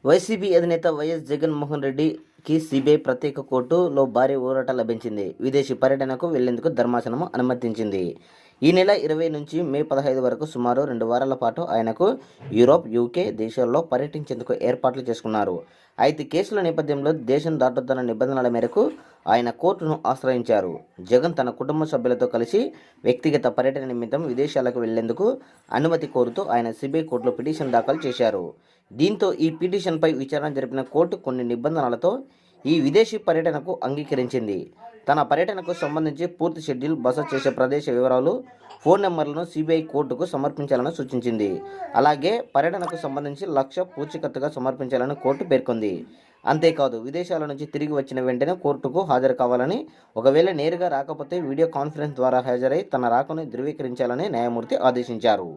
YCP అధినేత YS Jaganmohan రెడ్డికి CBI ప్రత్యేక కోర్టులో భారీ ఊరట లభించింది. విదేశీ పర్యటనకు వెళ్లేందుకు ధర్మాసనం అనుమతించింది. ఈ నెల 20 నుంచి మే 15 వరకు సుమారు 2 వారాల పాటు ఆయనకు యూరోప్, యూకే దేశాల్లో పర్యటించేందుకు ఏర్పాట్లు చేసుకున్నారు. అయితే కేసుల నేపథ్యంలో దేశం దాటొద్దన్న నిబంధనల మేరకు ఆయన కోర్టును ఆశ్రయించారు. జగన్ తన కుటుంబ సభ్యులతో కలిసి వ్యక్తిగత పర్యటన నిమిత్తం విదేశాలకు వెళ్లేందుకు అనుమతి కోరుతూ ఆయన సిబిఐ కోర్టులో పిటిషన్ దాఖలు చేశారు. దీంతో ఈ పిటిషన్పై విచారణ జరిపిన కోర్టు కొన్ని నిబంధనలతో ఈ విదేశీ పర్యటనకు అంగీకరించింది. తన పర్యటనకు సంబంధించి పూర్తి షెడ్యూల్, బస చేసే ప్రదేశ వివరాలు, ఫోన్ నెంబర్లను సిబిఐ కోర్టుకు సమర్పించాలని సూచించింది. అలాగే పర్యటనకు సంబంధించి 1,00,000 పూచీకత్తుగా సమర్పించాలని కోర్టు పేర్కొంది. అంతేకాదు విదేశాల నుంచి తిరిగి వచ్చిన వెంటనే కోర్టుకు హాజరు కావాలని, ఒకవేళ నేరుగా రాకపోతే వీడియో కాన్ఫరెన్స్ ద్వారా హాజరై తన రాకను ధృవీకరించాలని న్యాయమూర్తి ఆదేశించారు.